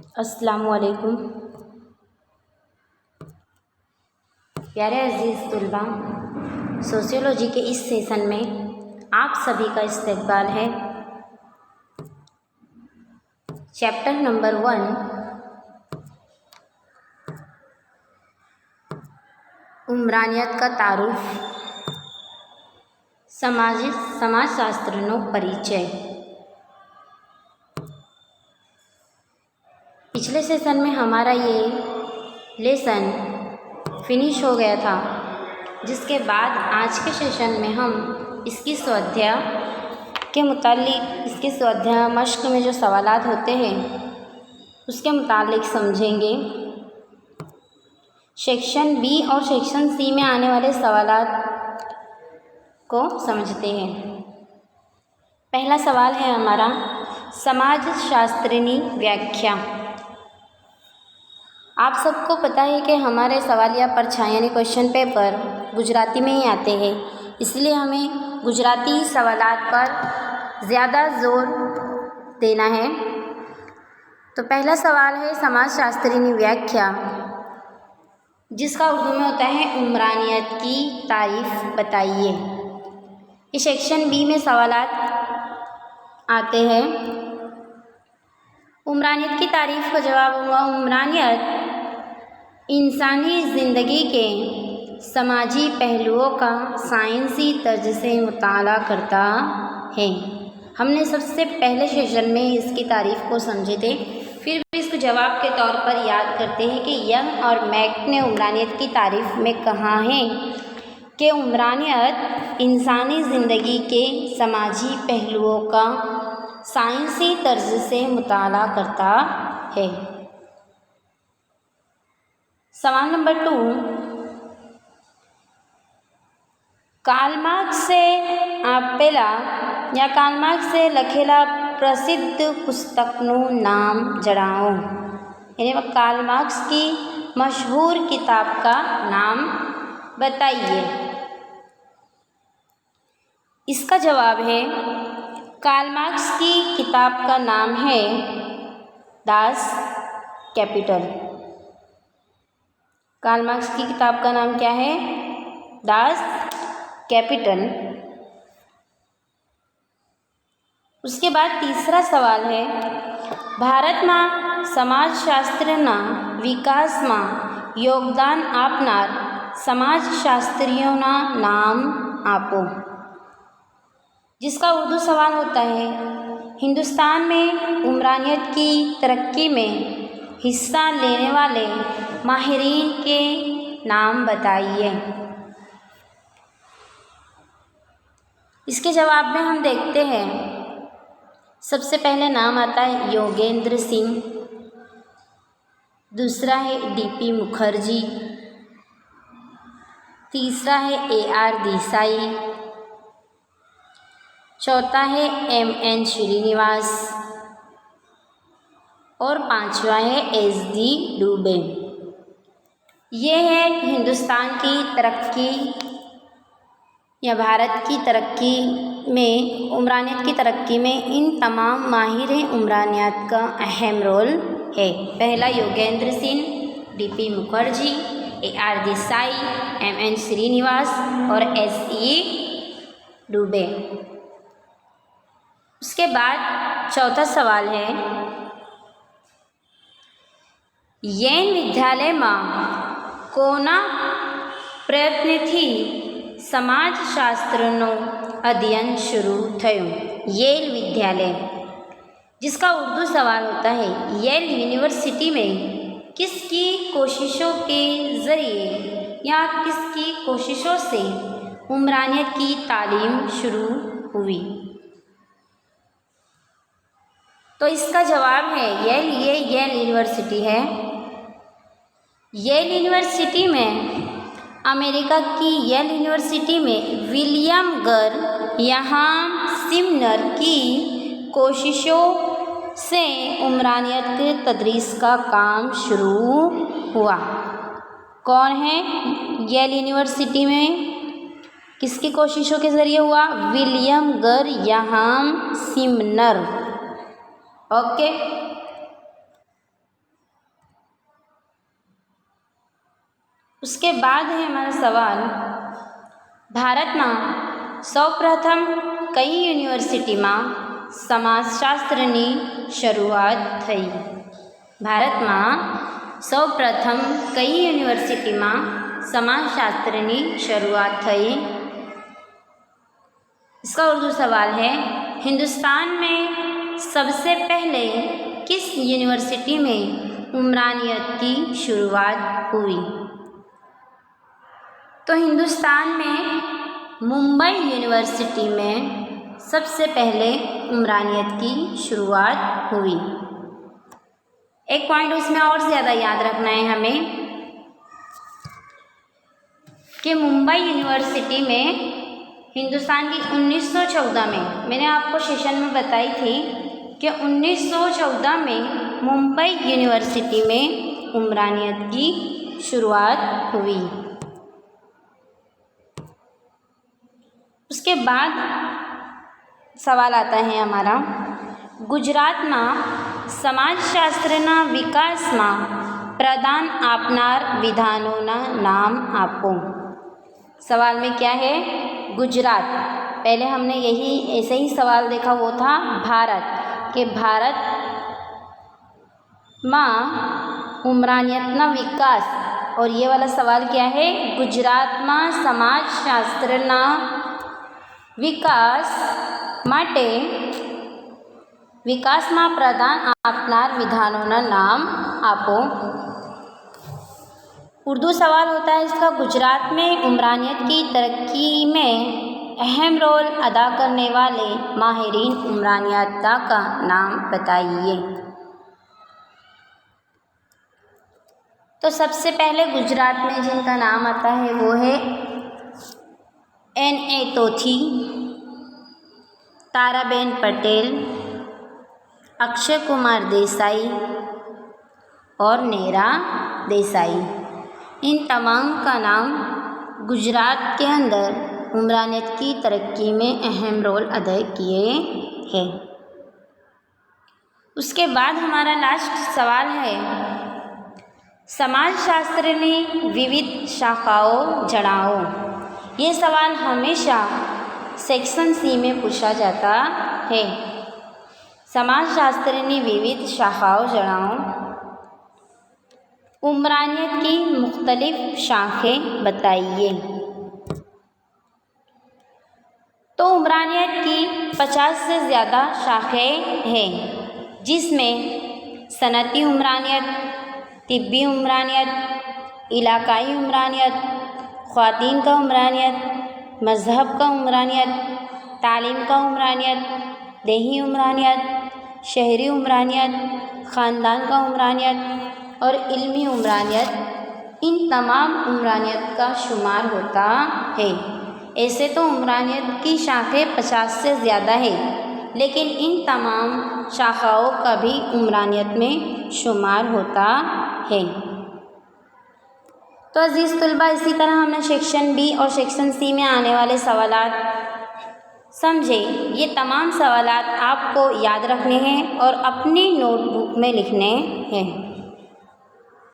अस्सलामुअलैकुम प्यारे अजीज़ तुलबा, सोशियोलॉजी के इस सेशन में आप सभी का इस्तकबाल है। चैप्टर नंबर 1 उमरानियत का तारुफ, समाजशास्त्रनो परिचय। पिछले सेशन में हमारा ये लेसन फिनिश हो गया था, जिसके बाद आज के सेशन में हम इसकी स्वाध्याय के मुतालिक, इसके स्वाध्याय मश्क में जो सवालात होते हैं उसके मुतालिक समझेंगे। सेक्शन बी और सेक्शन सी में आने वाले सवालात को समझते हैं। पहला सवाल है हमारा समाजशास्त्रनी व्याख्या। आप सबको पता है कि हमारे सवालिया परछाई यानी क्वेश्चन पेपर गुजराती में ही आते हैं, इसलिए हमें गुजराती सवालात पर ज़्यादा ज़ोर देना है। तो पहला सवाल है समाजशास्त्रनी व्याख्या, जिसका उर्दू में होता है उमरानियत की तारीफ़ बताइए। इस सेक्शन बी में सवालात आते हैं। उमरानियत की तारीफ़ का जवाब होगा उमरानियत इंसानी ज़िंदगी के समाजी पहलुओं का साइंसी तर्ज से मुताला करता है। हमने सबसे पहले सेशन में इसकी तारीफ़ को समझे थे, फिर भी इसको जवाब के तौर पर याद करते हैं कि यंग और मैक ने उमरानियत की तारीफ़ में कहा है कि उमरानियत इंसानी ज़िंदगी के समाजी पहलुओं का साइंसी तर्ज से मुताला करता है। सवाल नंबर 2, कार्ल मार्क्स से आपेला या कार्ल मार्क्स से लखेला प्रसिद्ध पुस्तकનું नाम जણાવો। यानी कार्ल मार्क्स की मशहूर किताब का नाम बताइए। इसका जवाब है कार्ल मार्क्स की किताब का नाम है दास कैपिटल। कार्ल मार्क्स की किताब का नाम क्या है? Das Kapital. उसके बाद तीसरा सवाल है भारत में समाजशास्त्रना विकास में योगदान आपनार समाजशास्त्रीओना नाम आपो। जिसका उर्दू सवाल होता है हिंदुस्तान में उमरानियत की तरक्की में हिस्सा लेने वाले माहिरीन के नाम बताइए। इसके जवाब में हम देखते हैं, सबसे पहले नाम आता है योगेंद्र सिंह, दूसरा है डीपी मुखर्जी, तीसरा है AR देसाई, चौथा है MN श्रीनिवास और पांचवा है SD डुबे। ये है हिंदुस्तान की तरक्की या भारत की तरक्की में, उमरानियत की तरक्की में इन तमाम माहिर उमरानियत का अहम रोल है। पहला Yogendra Singh, DP Mukherjee, AR Desai, MN Srinivas और SE डुबे। उसके बाद चौथा सवाल है येन विद्यालय में कोना प्रयत्नथी समाजशास्त्रनो अध्ययन शुरू थयो? येल विद्यालय। जिसका उर्दू सवाल होता है येल यूनिवर्सिटी में किसकी कोशिशों के ज़रिए या किसकी कोशिशों से उमरानियत की तालीम शुरू हुई? तो इसका जवाब है येल। ये येल यूनिवर्सिटी है। येल यूनिवर्सिटी में, अमेरिका की येल यूनिवर्सिटी में विलियम गर यहाँ सिमनर की कोशिशों से उमरानियत के तदरीस का काम शुरू हुआ। कौन है येल यूनिवर्सिटी में? किसकी कोशिशों के ज़रिए हुआ? विलियम गर यहाँ सिमनर। ओके। उसके बाद है हमारा सवाल, भारत में સૌપ્રથમ कई यूनिवर्सिटी में समाजशास्त्रनी शुरुआत थई। भारत में સૌપ્રથમ कई यूनिवर्सिटी में समाजशास्त्रनी शुरुआत थई। इसका उर्दू सवाल है, हिंदुस्तान में सबसे पहले किस यूनिवर्सिटी में उमरानियत की शुरुआत हुई? तो हिंदुस्तान में मुंबई यूनिवर्सिटी में सबसे पहले उमरानियत की शुरुआत हुई। एक पॉइंट उसमें और ज़्यादा याद रखना है हमें कि मुंबई यूनिवर्सिटी में हिंदुस्तान की 1914 में, मैंने आपको सेशन में बताई थी कि 1914 में मुंबई यूनिवर्सिटी में उमरानियत की शुरुआत हुई। उसके बाद सवाल आता है हमारा, गुजरात में समाजशास्त्रना विकास में प्रदान आपनार विधानों नाम आपो। सवाल में क्या है, गुजरात। पहले हमने यही ऐसे ही सवाल देखा, वो था भारत, कि भारत में उमरानियतना विकास, और ये वाला सवाल क्या है, गुजरात में समाजशास्त्रना विकास माटे विकास में प्रदान आपनार विधानों नाम आपो। उर्दू सवाल होता है इसका, गुजरात में उमरानियत की तरक्की में अहम रोल अदा करने वाले माहिरीन उमरानियत का नाम बताइए। तो सबसे पहले गुजरात में जिनका नाम आता है वो है N.A. तोथी, ताराबेन पटेल, अक्षय कुमार देसाई और नेरा देसाई। इन तमाम का नाम गुजरात के अंदर उमरानियत की तरक्की में अहम रोल अदा किए हैं। उसके बाद हमारा लास्ट सवाल है, समाजशास्त्र में विविध शाखाओं जणाओ। ये सवाल हमेशा सेक्शन सी में पूछा जाता है। समाजशास्त्र की विविध शाखाओं जणाओ। उमरानियत की मुख्तलिफ शाखें बताइए। तो उमरानियत की 50 से ज़्यादा शाखें हैं, जिसमें सनती उमरानियत, तिब्बी उमरानियत, इलाकाई उमरानियत, ख़वातीन का उमरानियत, मज़हब का उमरानियत, तालीम का उमरानियत, देही उमरानियत, शहरी उमरानियत, ख़ानदान का उमरानियत और इल्मी उमरानियत, इन तमाम उमरानियत का शुमार होता है। ऐसे तो उमरानियत की शाखें 50 से ज़्यादा है, लेकिन इन तमाम शाखाओं का भी उमरानियत में शुमार होता है। तो अज़ीज़ तलबा, इसी तरह हमने सेक्शन बी और सेक्शन सी में आने वाले सवालात समझे। ये तमाम सवालात आपको याद रखने हैं और अपनी नोटबुक में लिखने हैं।